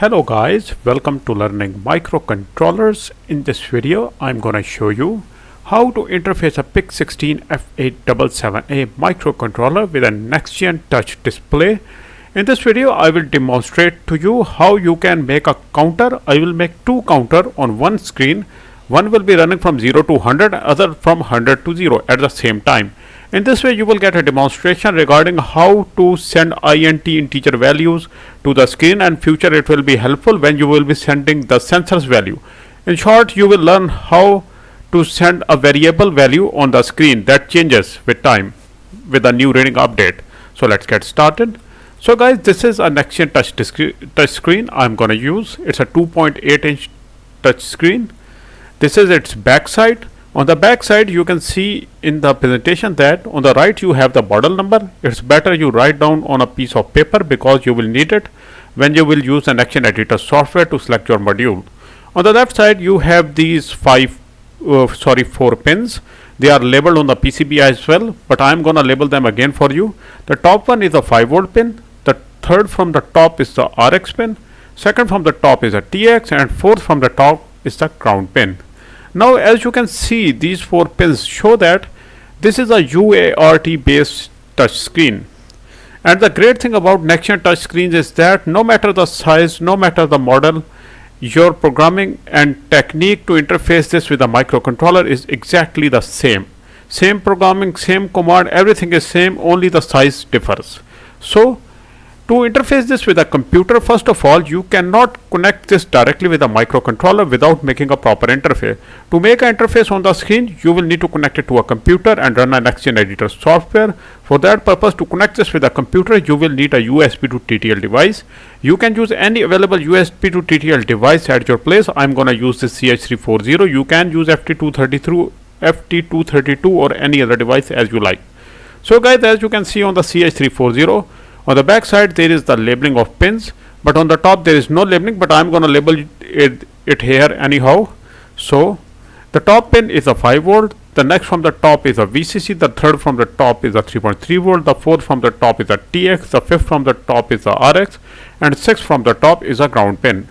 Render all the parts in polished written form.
Hello guys, welcome to learning microcontrollers. In this video I'm going to show you how to interface a PIC16F877A microcontroller with a Nextion touch display. In this video I will demonstrate to you how you can make a counter. I will make two counters on one screen. One will be running from 0 to 100, other from 100 to 0 at the same time. In this way you will get a demonstration regarding how to send int integer values to the screen, and future it will be helpful when you will be sending the sensors value. In short, you will learn how to send a variable value on the screen that changes with time with a new reading update. So let's get started. So guys, this is a Nextion touch screen I'm gonna use. It's a 2.8-inch touch screen. This is its back side. On the back side you can see in the presentation that on the right you have the model number. It's better you write down on a piece of paper because you will need it when you will use the Nextion Editor software to select your module. On the left side you have these four pins. They are labeled on the PCB as well, but I'm gonna label them again for you. The top one is a 5V pin. The third from the top is the RX pin. Second from the top is a TX, and fourth from the top is the ground pin. Now as you can see, these four pins show that this is a UART based touch screen. And the great thing about Nextion touch screens is that no matter the size, no matter the model, your programming and technique to interface this with a microcontroller is exactly the same. Same programming, same command, everything is same, only the size differs. So to interface this with a computer, first of all, you cannot connect this directly with a microcontroller without making a proper interface. To make an interface on the screen, you will need to connect it to a computer and run a Nextion Editor software. For that purpose, to connect this with a computer, you will need a USB to TTL device. You can use any available USB to TTL device at your place. I'm gonna use this CH340. You can use FT232 or any other device as you like. So guys, as you can see on the CH340, on the back side there is the labeling of pins, but on the top there is no labeling, but I'm gonna label it here anyhow. So the top pin is a 5V, the next from the top is a VCC, the third from the top is a 3.3V, the fourth from the top is a TX, the fifth from the top is a RX, and sixth from the top is a ground pin.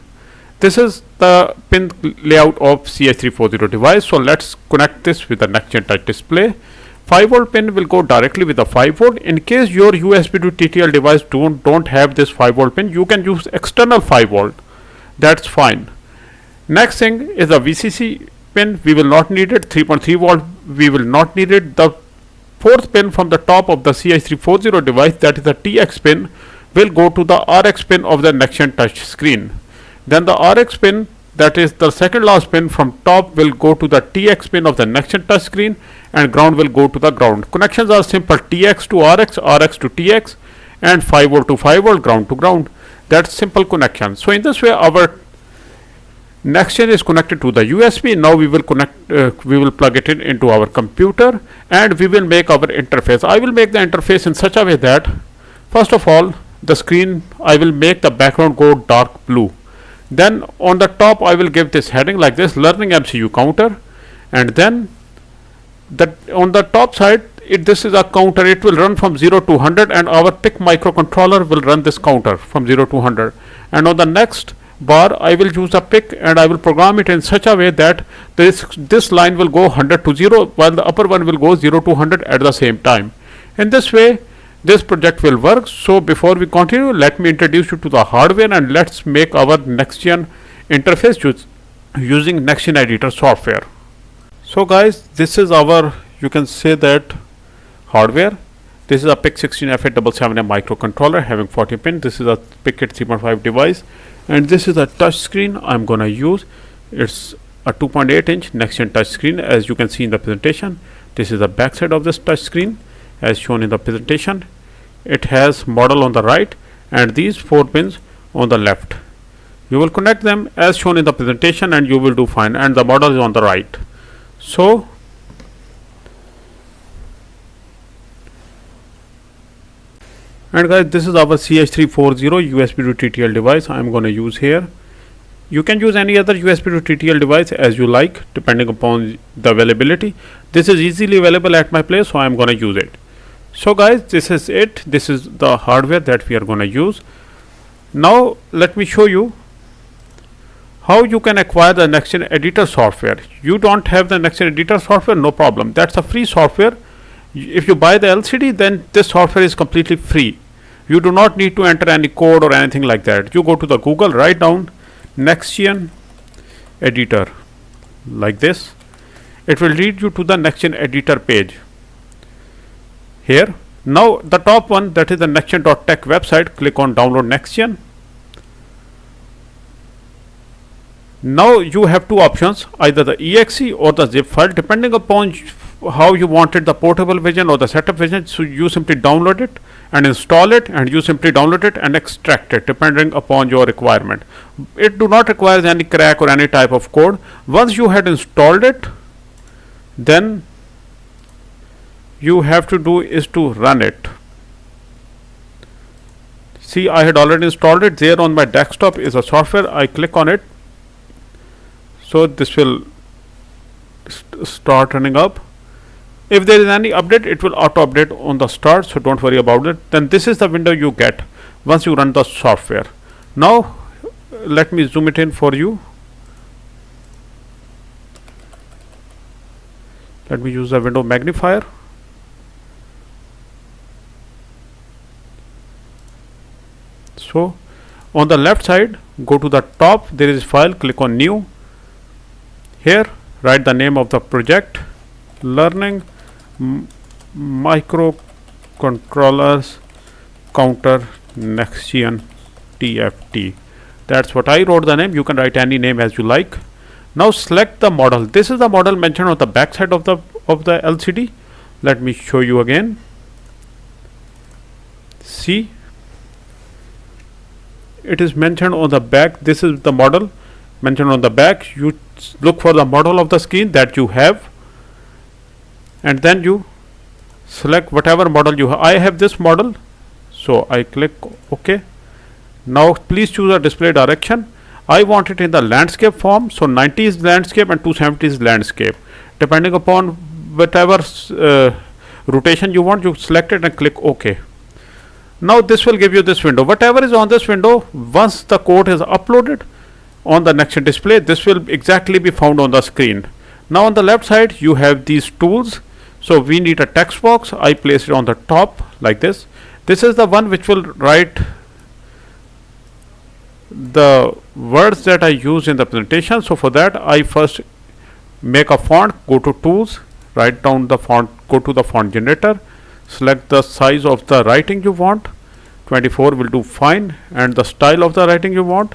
This is the pin layout of CH340 device. So let's connect this with the Nextion touch display. 5V pin will go directly with the 5V. In case your USB to TTL device don't have this 5V pin, you can use external 5V. That's fine. Next thing is the VCC pin. We will not need it. 3.3V we will not need it. The fourth pin from the top of the CH340 device, that is the TX pin, will go to the RX pin of the Nextion touch screen. Then the RX pin, that is the second last pin from top, will go to the TX pin of the Nextion touch screen, and ground will go to the ground. Connections are simple: TX to RX, RX to TX, and 5V to 5V, ground to ground. That's simple connection. So in this way our Nextion is connected to the USB. Now we will plug it into our computer and we will make our interface. I will make the interface in such a way that first of all the screen, I will make the background go dark blue. Then on the top I will give this heading like this: learning MCU counter, and then on the top side this is a counter. It will run from 0 to 100, and our PIC microcontroller will run this counter from 0 to 100. And on the next bar I will use a PIC and I will program it in such a way that this line will go 100 to 0 while the upper one will go 0 to 100 at the same time. In this way this project will work. So before we continue, let me introduce you to the hardware and let's make our Nextion interface using Nextion Editor software. So guys, this is our, you can say that, hardware. This is a PIC16F877A microcontroller having 40 pins. This is a PIC 3.5 device, and this is a touch screen I'm gonna use. It's a 2.8-inch Nextion touch screen as you can see in the presentation. This is the back side of this touch screen as shown in the presentation. It has model on the right and these four pins on the left. You will connect them as shown in the presentation and you will do fine, and the model is on the right. So and guys, this is our CH340 USB to TTL device I'm going to use here. You can use any other USB to TTL device as you like depending upon the availability. This is easily available at my place, so I'm going to use it. So guys, this is it. This is the hardware that we are going to use. Now let me show you how you can acquire the Nextion Editor software. You don't have the Nextion Editor software, no problem. That's a free software. If you buy the LCD, then this software is completely free. You do not need to enter any code or anything like that. You go to the Google, write down Nextion Editor like this. It will lead you to the Nextion Editor page. Here, now the top one, that is the Nextion.tech website. Click on download Nextion. Now you have two options, either the exe or the zip file, depending upon how you wanted the portable version or the setup version. So you simply download it and install it, and you simply download it and extract it depending upon your requirement. It do not require any crack or any type of code. Once you had installed it, then you have to do is to run it. See, I had already installed it. There on my desktop is a software. I click on it, so this will start running up. If there is any update, it will auto update on the start, so don't worry about it. Then this is the window you get once you run the software. Now let me zoom it in for you. Let me use the window magnifier. So on the left side, go to the top, there is file, click on new. Here write the name of the project, learning microcontrollers counter Nextion TFT. That's what I wrote the name. You can write any name as you like. Now select the model. This is the model mentioned on the back side of the LCD. Let me show you again. See, it is mentioned on the back. This is the model mentioned on the back. You look for the model of the screen that you have, and then you select whatever model you have. I have this model, so I click OK. Now please choose a display direction. I want it in the landscape form, so 90 is landscape and 270 is landscape. Depending upon whatever rotation you want, you select it and click OK. Now this will give you this window. Whatever is on this window, once the code is uploaded on the Nextion display, this will exactly be found on the screen. Now on the left side, you have these tools. So we need a text box. I place it on the top like this. This is the one which will write the words that I use in the presentation. So for that, I first make a font, go to tools, write down the font, go to the font generator, select the size of the writing you want. 24 will do fine, and the style of the writing you want,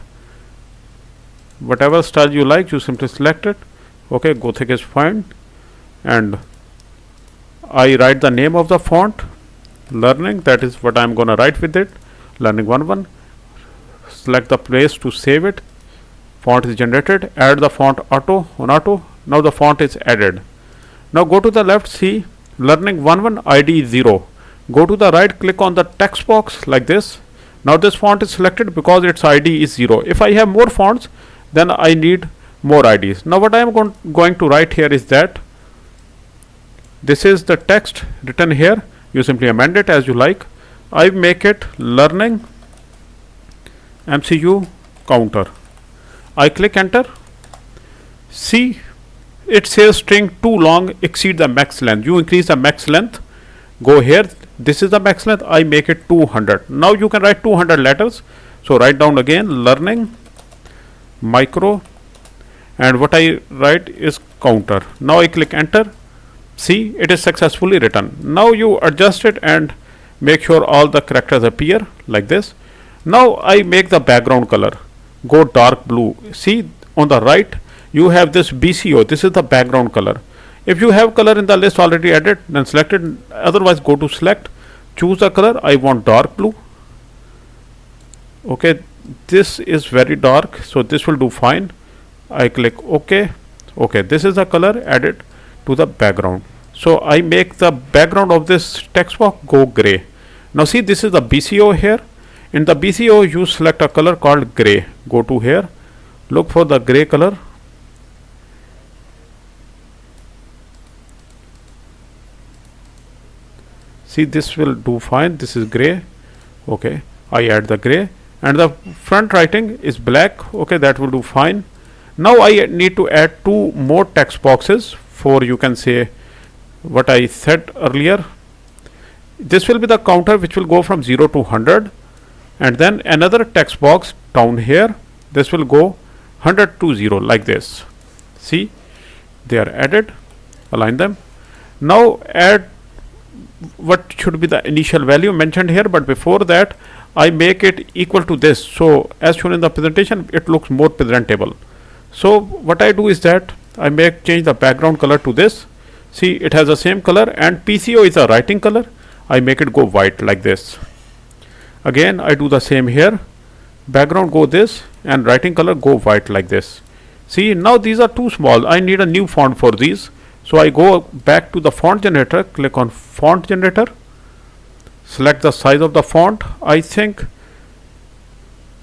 whatever style you like, you simply select it. Okay, Gothic is fine, and I write the name of the font, learning, that is what I am going to write with it, learning 11. Select the place to save it. Font is generated. Add the font auto on auto. Now the font is added. Now go to the left, see learning 11 ID 0. Go to the right, click on the text box like this. Now this font is selected because its ID is 0. If I have more fonts, then I need more IDs. Now what I am going to write here is that this is the text written here. You simply amend it as you like. I make it learning MCU counter. I click enter. See, it says string too long exceed the max length. You increase the max length. Go here. This is the max length. I make it 200. Now you can write 200 letters. So write down again learning micro, and what I write is counter. Now I click enter. See, it is successfully written. Now you adjust it and make sure all the characters appear like this. Now I make the background color. Go dark blue. See, on the right you have this BCO. This is the background color. If you have color in the list already added, then select it. Otherwise, go to select, choose the color. I want dark blue. Okay, this is very dark, so this will do fine. I click OK. Okay, this is the color added to the background. So I make the background of this text box go gray. Now see, this is the BCO here. In the BCO, you select a color called gray. Go to here, look for the gray color. See, this will do fine. This is gray. Okay, I add the gray, and the front writing is black. Okay, that will do fine. Now I need to add two more text boxes for, you can say, what I said earlier. This will be the counter which will go from 0 to 100, and then another text box down here. This will go 100 to 0 like this. See, they are added. Align them. Now add what should be the initial value mentioned here, but before that I make it equal to this, so as shown in the presentation it looks more presentable. So what I do is that I change the background color to this. See, it has the same color, and PCO is a writing color. I make it go white like this. Again I do the same here, background go this and writing color go white like this. See, now these are too small, I need a new font for these. So I go back to the font generator, click on font generator, select the size of the font. I think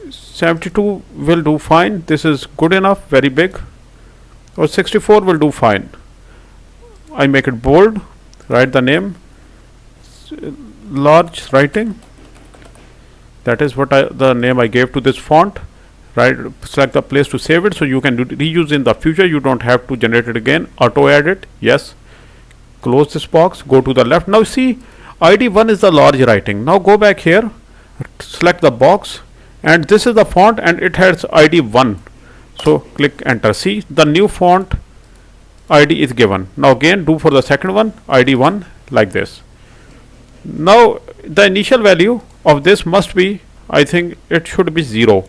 72 will do fine. This is good enough, very big, or 64 will do fine. I make it bold, write the name, large writing. That is what the name I gave to this font. Right, select the place to save it so you can reuse in the future. You don't have to generate it again. Auto edit, yes. Close this box, go to the left. Now see, ID1 is the large writing. Now go back here, select the box, and this is the font and it has ID1. So click enter. See, the new font ID is given. Now again do for the second one, ID1 like this. Now the initial value of this must be, I think it should be 0.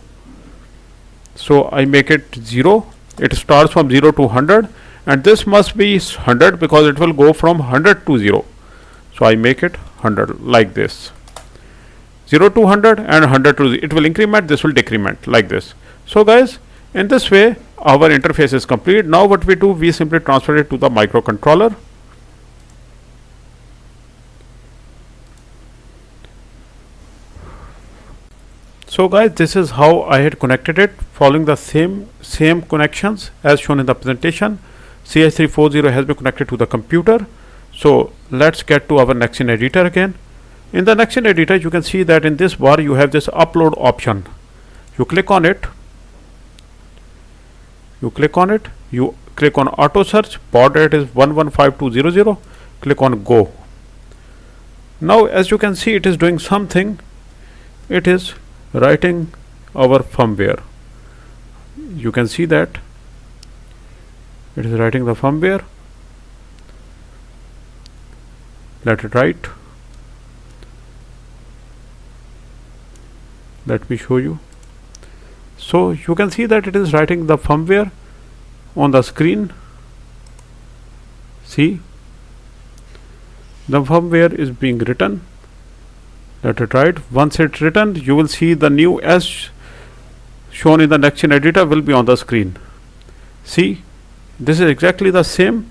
So I make it 0. It starts from 0 to 100, and this must be 100 because it will go from 100 to 0. So I make it 100 like this. 0 to 100 and 100 to 0. It will increment, this will decrement like this. So guys, in this way our interface is complete. Now what we do, we simply transfer it to the microcontroller. So guys, this is how I had connected it, following the same connections as shown in the presentation. CH340 has been connected to the computer. So let's get to our Nextion Editor again. In the Nextion Editor, you can see that in this bar you have this upload option. You click on it. You click on auto search. Baud rate is 115200. Click on go. Now as you can see, it is doing something. It is writing our firmware. You can see that it is writing the firmware. Let it write. Let me show you. So you can see that it is writing the firmware on the screen. See, the firmware is being written. Let it write. Once it's written, you will see the new as shown in the Nextion Editor will be on the screen. See, this is exactly the same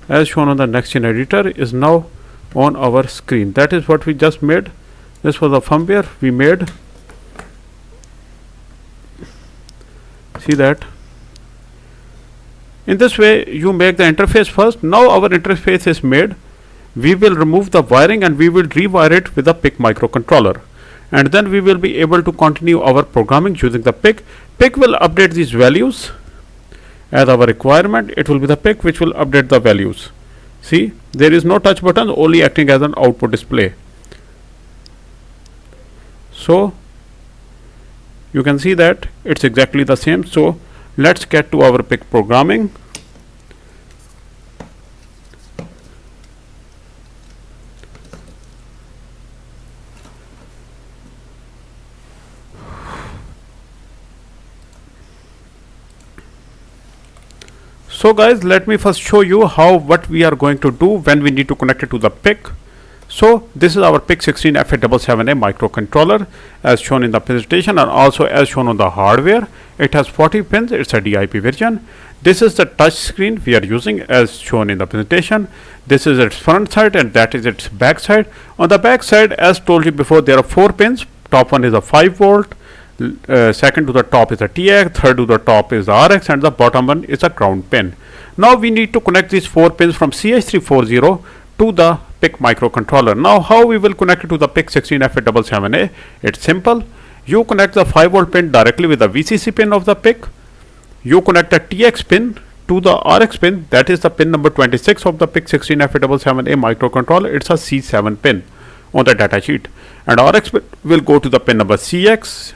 as shown on the Nextion Editor is now on our screen. That is what we just made. This was the firmware we made. See that? In this way you make the interface first. Now our interface is made. We will remove the wiring and we will rewire it with the PIC microcontroller, and then we will be able to continue our programming using the PIC. PIC will update these values as our requirement. It will be the PIC which will update the values. See, there is no touch button, only acting as an output display. So you can see that it's exactly the same. So let's get to our PIC programming. So guys, let me first show you what we are going to do when we need to connect it to the PIC. So this is our PIC16F877A microcontroller as shown in the presentation and also as shown on the hardware. It has 40 pins. It's a DIP version. This is the touch screen we are using as shown in the presentation. This is its front side and that is its back side. On the back side, as told you before, there are 4 pins. Top one is a 5 volt. Second to the top is a TX, third to the top is the RX, and the bottom one is a ground pin. Now we need to connect these 4 pins from CH340 to the PIC microcontroller. Now how we will connect it to the PIC16F877A? It's simple. You connect the 5 volt pin directly with the VCC pin of the PIC. you connect a TX pin to the RX pin, that is the pin number 26 of the PIC16F877A microcontroller. It's a C7 pin on the data sheet, and RX will go to the pin number C6.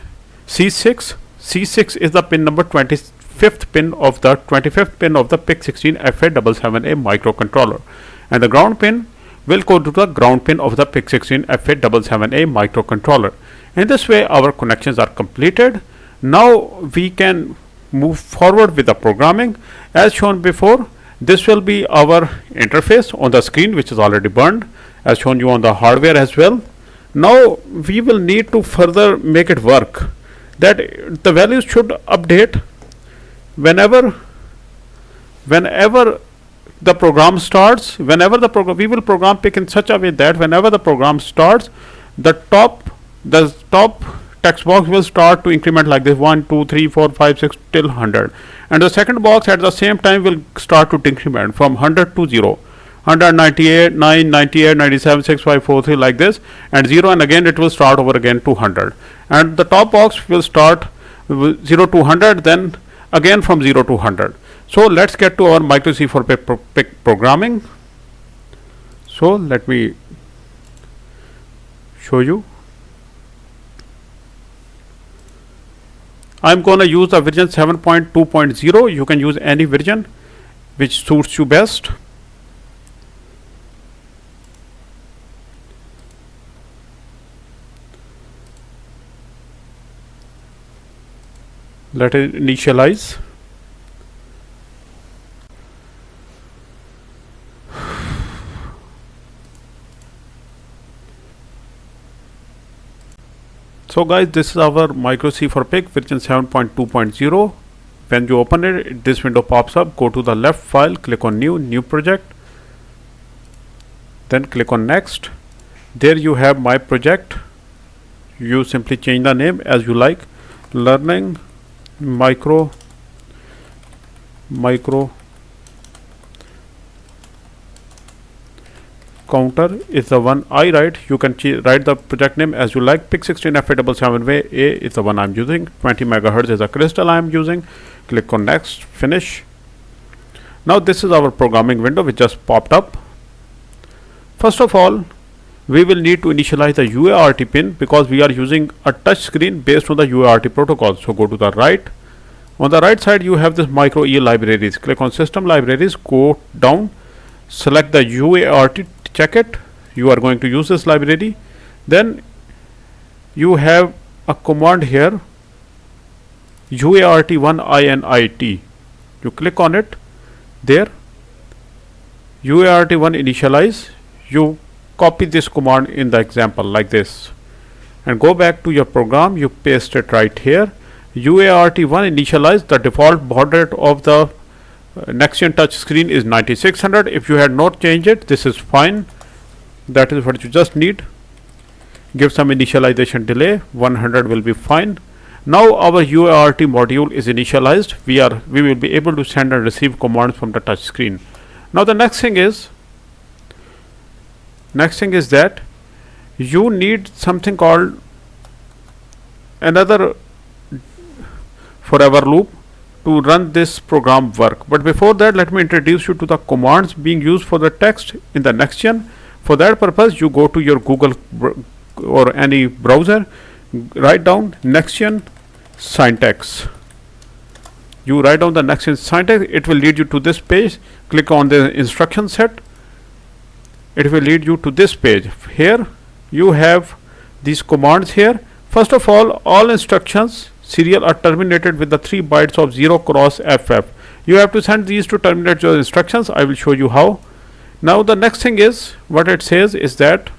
C6 is the pin number 25th pin of the PIC16F877A microcontroller, and the ground pin will go to the ground pin of the PIC16F877A microcontroller. In this way, our connections are completed. Now we can move forward with the programming. As shown before, this will be our interface on the screen, which is already burned, as shown you on the hardware as well. Now we will need to further make it work, that the values should update whenever the program starts. We will program PIC in such a way that whenever the program starts, the top text box will start to increment like this: 1 2 3 4 5 6 till 100, and the second box at the same time will start to increment from 100 to 0, 198 9 98 97 6 5 4 3 like this, and 0, and again it will start over again to 100, and the top box will start 0 to 100, then again from 0 to 100. So let's get to our MikroC for PIC programming. So let me show you. I'm going to use the version 7.2.0. You can use any version which suits you best. Let it initialize. So guys, this is our MikroC for PIC version 7.2.0. When you open it, this window pops up. Go to the left file, click on new project, then click on next. There you have my project. You simply change the name as you like. Learning micro counter is the one I write. You can write the project name as you like. PIC16F877A is the one I'm using. 20 megahertz is a crystal I'm using. Click on next, finish. Now this is our programming window which just popped up. First of all, we will need to initialize the UART pin because we are using a touch screen based on the UART protocol. So go to the right. On the right side you have this MikroE libraries. Click on system libraries, go down, select the UART, check it. You are going to use this library. Then you have a command here, UART1INIT. You click on it. There, UART1 initialize. You copy this command in the example like this and go back to your program. You paste it right here. UART1 initialize. The default baud rate of the Nextion touch screen is 9600. If you had not changed it, this is fine. That is what you just need. Give some initialization delay. 100 will be fine. Now our UART module is initialized. We will be able to send and receive commands from the touch screen. Now the next thing is that you need something called another forever loop to run this program work. But before that, let me introduce you to the commands being used for the text in the Nextion. For that purpose, you go to your Google or any browser, write down Nextion syntax. You write down the Nextion syntax, it will lead you to this page. Click on the instruction set. It will lead you to this page. Here you have these commands here. First of all instructions serial are terminated with the 3 bytes of 0 cross FF. You have to send these to terminate your instructions. I will show you how. Now the next thing is, what it says is that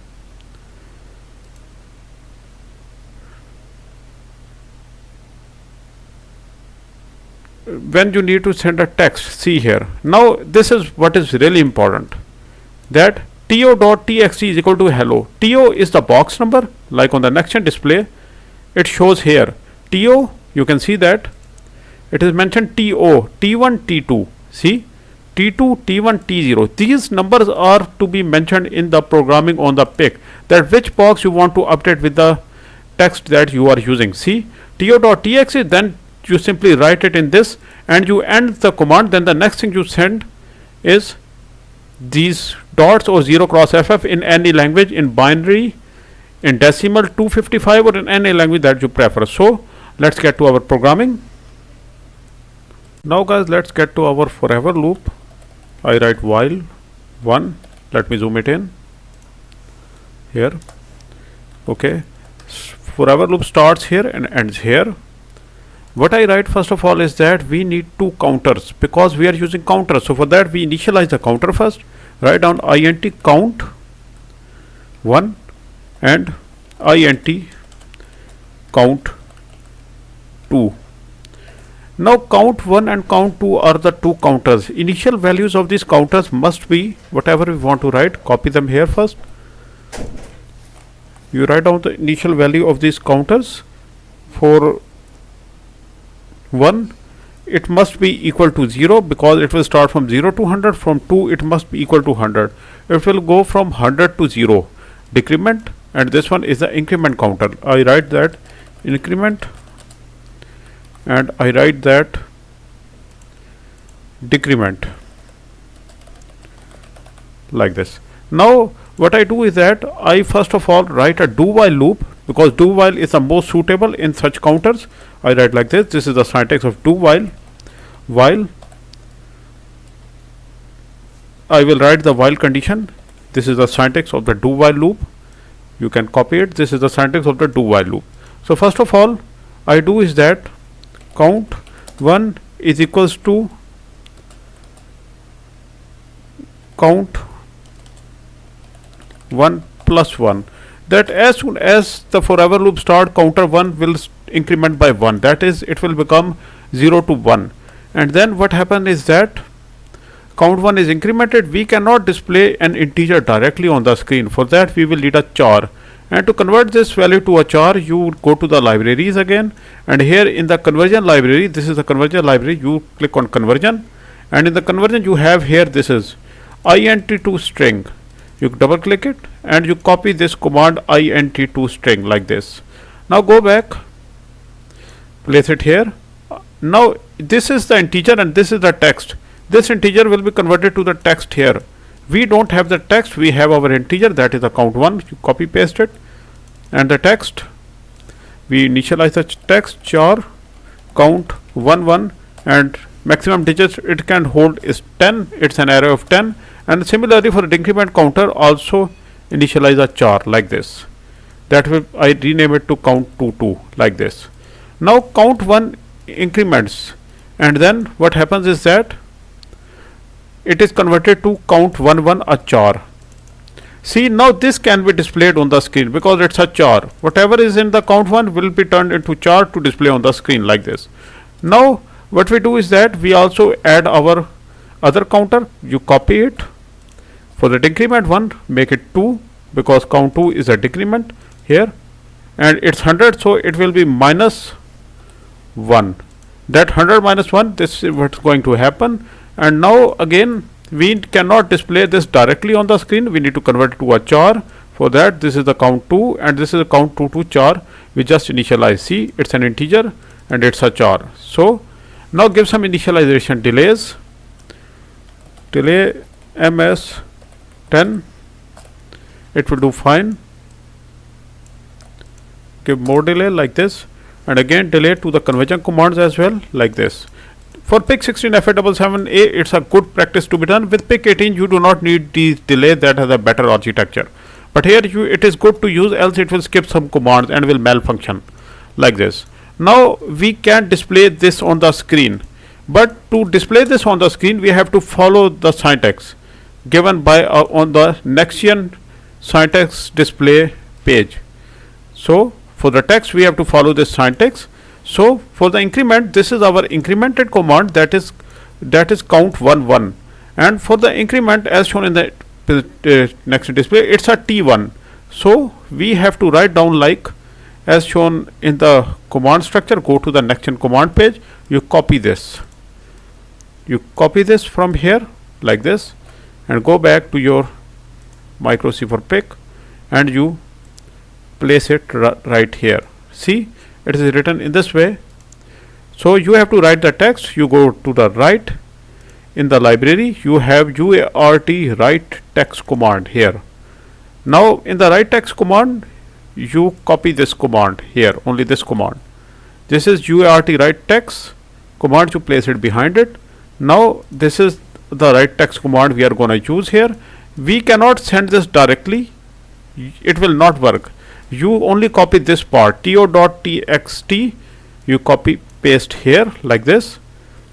when you need to send a text, see here. Now this is what is really important, that to.txt is equal to hello. To is the box number, like on the Nextion display it shows here. To, you can see that it is mentioned to, T1, T2. See, T2, T1, T0. These numbers are to be mentioned in the programming on the PIC, that which box you want to update with the text that you are using. See, to.txt, then you simply write it in this and you end the command. Then the next thing you send is these dots or 0 cross FF in any language, in binary, in decimal, 255, or in any language that you prefer. So let's get to our programming. Now guys, let's get to our forever loop. I write while 1. Let me zoom it in here. Okay, forever loop starts here and ends here. What I write first of all is that we need two counters because we are using counters. So for that we initialize the counter first. Write down int count 1 and int count 2. Now count 1 and count 2 are the two counters. Initial values of these counters must be whatever we want to write. Copy them here first. You write down the initial value of these counters. For 1, it must be equal to 0 because it will start from 0 to 100. From 2, it must be equal to 100. It will go from 100 to 0. Decrement, and this one is the increment counter. I write that increment and I write that decrement like this. Now what I do is that I first of all write a do while loop because do while is the most suitable in such counters. I write like this. This is the syntax of do while. While I will write the while condition. This is the syntax of the do while loop. You can copy it. This is the syntax of the do while loop. So first of all I do is that count 1 is equals to count 1 plus 1. That as soon as the forever loop start, counter 1 will increment by 1. That is, it will become 0 to 1. And then what happens is that count 1 is incremented. We cannot display an integer directly on the screen. For that we will need a char. And to convert this value to a char, you go to the libraries again. And here in the conversion library, this is the conversion library. You click on conversion. And in the conversion you have here, this is int to string. You double click it and you copy this command int to string like this. Now go back, place it here. Now this is the integer and this is the text. This integer will be converted to the text here. We don't have the text, we have our integer, that is the count 1. You copy paste it and the text, we initialize the text char count 1 1 and maximum digits it can hold is 10. It's an array of 10. And similarly for the decrement counter also initialize a char like this. That will I rename it to count 2 2 like this. Now count 1 increments and then what happens is that it is converted to count 1 1 a char. See, now this can be displayed on the screen because it's a char. Whatever is in the count 1 will be turned into char to display on the screen like this. Now what we do is that we also add our other counter. You copy it. For the decrement one, make it 2 because count 2 is a decrement here and it's 100, so it will be minus 1. That 100 minus 1, this is what's going to happen. And now again we cannot display this directly on the screen. We need to convert it to a char. For that this is the count 2 and this is a count 2 to char. We just initialize. See, it's an integer and it's a char. So now give some initialization delays. Delay ms 10, it will do fine. Give more delay like this and again delay to the conversion commands as well like this. For PIC16F877A it's a good practice to be done. With PIC18 you do not need these delay, that has a better architecture. But here it is good to use, else it will skip some commands and will malfunction like this. Now we can display this on the screen. But to display this on the screen we have to follow the syntax given by on the Nextion syntax display page. So for the text we have to follow this syntax. So for the increment, this is our incremented command, that is count 1 1, and for the increment as shown in the Nextion display it's a T1. So we have to write down like as shown in the command structure. Go to the Nextion command page, you copy this from here like this and go back to your MikroC for PIC and you place it right here. See, it is written in this way. So you have to write the text. You go to the right in the library, you have UART write text command here. Now in the write text command, you copy this command here, only this command. This is UART write text command, you place it behind it. Now this is the write text command we are going to use here. We cannot send this directly, it will not work. You only copy this part, to.txt, you copy paste here like this,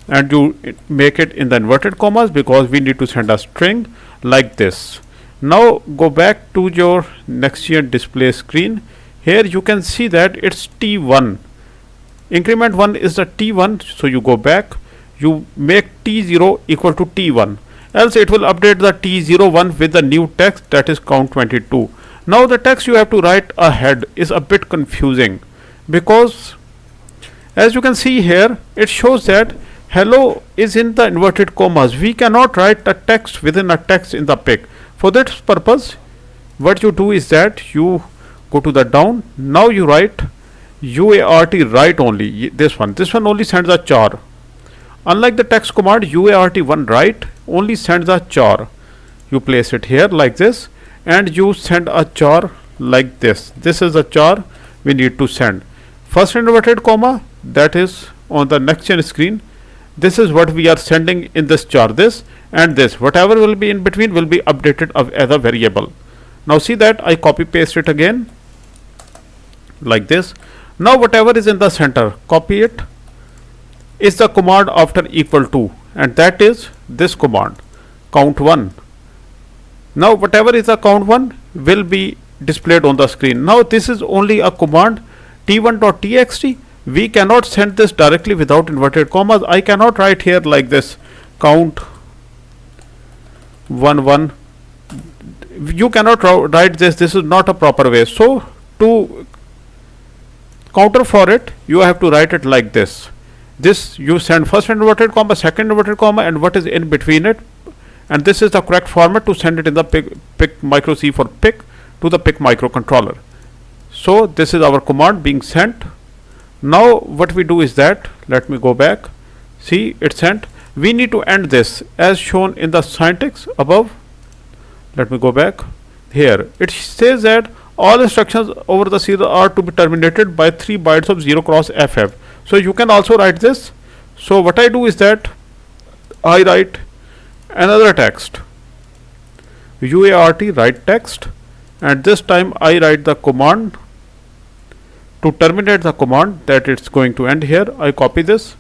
and you make it in the inverted commas because we need to send a string like this. Now go back to your Nextion display screen. Here you can see that it's T1. Increment 1 is the T1, so you go back, you make T0 equal to T1, else it will update the T01 with the new text, that is count 22. Now the text you have to write ahead is a bit confusing, because as you can see here, it shows that hello is in the inverted commas. We cannot write a text within a text in the PIC. For that purpose, what you do is that you go to the down. Now you write UART write only, this one only sends a char. Unlike the text command, UART1 write only sends a char. You place it here like this, and you send a char like this. This is a char we need to send. First inverted comma, that is on the Nextion screen. This is what we are sending in this char, this and this. Whatever will be in between will be updated as a variable. Now see that I copy paste it again like this. Now whatever is in the center, copy it, is the command after equal to, and that is this command, count 1. Now whatever is the count 1 will be displayed on the screen. Now this is only a command, t1.txt. We cannot send this directly without inverted commas. I cannot write here like this, count 1. You cannot write this is not a proper way. So to counter for it, you have to write it like this. This you send first inverted comma, second inverted comma, and what is in between it, and this is the correct format to send it in the PIC MikroC for PIC to the PIC microcontroller. So this is our command being sent. Now what we do is that, let me go back, see it's sent. We need to end this as shown in the syntax above. Let me go back. Here it says that all instructions over the serial are to be terminated by 3 bytes of 0x FF. So you can also write this. So what I do is that I write another text, UART write text, and this time I write the command to terminate the command that it's going to end here. I copy this,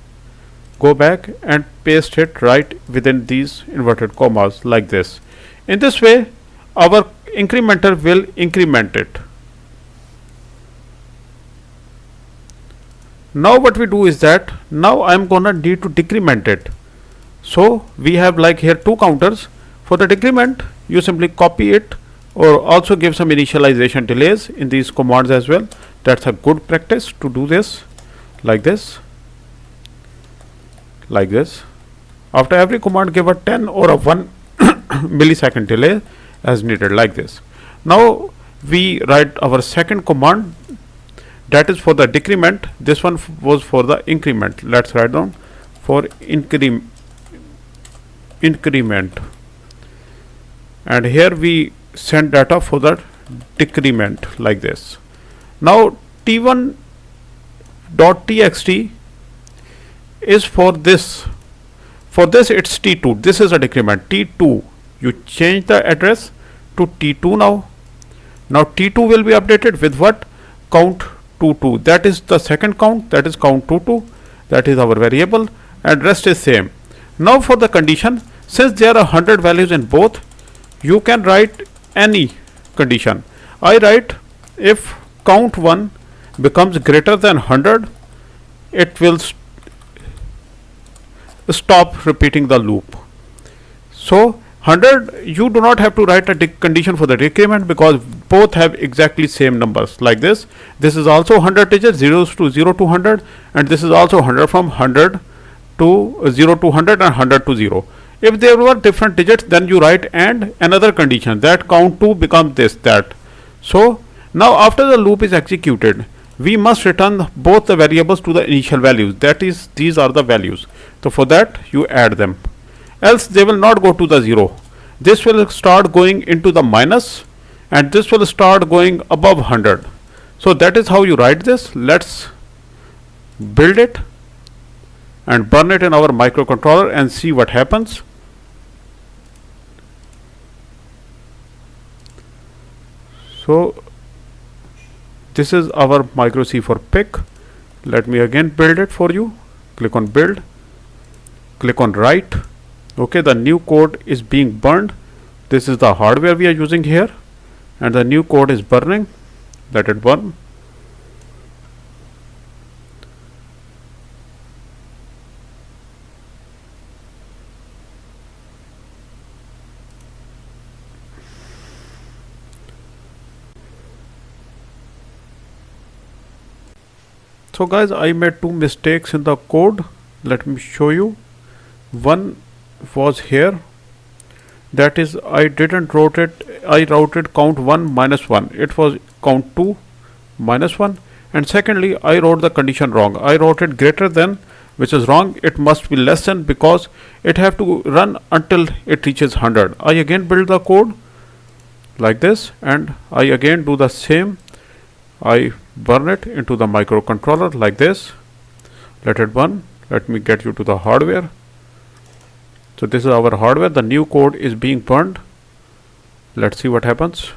go back and paste it right within these inverted commas like this. In this way our incrementer will increment it. Now what we do is that now I'm gonna need to decrement it. So we have like here 2 counters. For the decrement, you simply copy it, or also give some initialization delays in these commands as well. That's a good practice to do this like this, like this. After every command, give a 10 or a 1 millisecond delay as needed like this. Now we write our second command, that is for the decrement. This one was for the increment. Let's write down for increment, and here we send data for the decrement like this. Now t1.txt is for this. For this it's t2. This is a decrement t2. You change the address to t2 now. Now t2 will be updated with what? Count 22. That is the second count. That is count 22. That is our variable, and rest is same. Now for the condition, since there are 100 values in both, you can write any condition. I write if count 1 becomes greater than 100, it will stop repeating the loop. So 100, you do not have to write a condition for the decrement because both have exactly same numbers like this. This is also 100 digits, 0 to 100, and this is also 100 from 100 to 0 to 100 and 100 to 0. If there were different digits, then you write and another condition that count 2 becomes this, that. So now after the loop is executed, we must return both the variables to the initial values, that is these are the values. So for that you add them, else they will not go to the 0. This will start going into the minus and this will start going above 100. So that is how you write this. Let's build it and burn it in our microcontroller and see what happens. So this is our MikroC for PIC. Let me again build it for you. Click on build, click on write. Okay, the new code is being burned. This is the hardware we are using here and the new code is burning. Let it burn. So guys, I made two mistakes in the code. Let me show you. One was here, that is I routed count 1 minus 1. It was count 2 minus 1. And secondly, I wrote the condition wrong. I wrote it greater than, which is wrong. It must be less than because it have to run until it reaches 100. I again build the code like this and I again do the same. I burn it into the microcontroller like this. Let it burn. Let me get you to the hardware. So this is our hardware. The new code is being burned. Let's see what happens.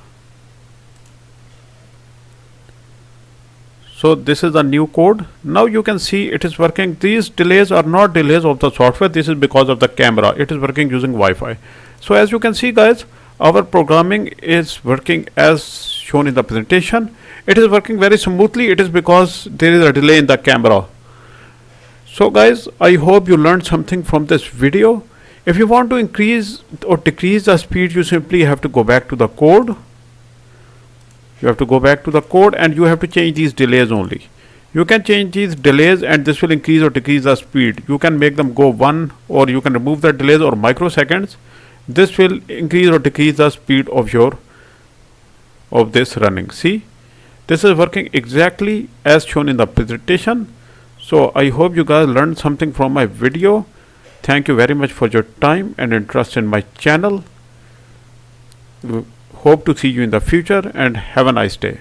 So this is the new code. Now you can see it is working. These delays are not delays of the software. This is because of the camera. It is working using Wi-Fi. So as you can see guys, our programming is working as shown in the presentation. It is working very smoothly. It is because there is a delay in the camera. So guys, I hope you learned something from this video. If you want to increase or decrease the speed, you simply have to go back to the code. You have to go back to the code and you have to change these delays only. You can change these delays and this will increase or decrease the speed. You can make them go 1 or you can remove the delays or microseconds. This will increase or decrease the speed of this running. See, this is working exactly as shown in the presentation. So I hope you guys learned something from my video. Thank you very much for your time and interest in my channel. Hope to see you in the future and have a nice day.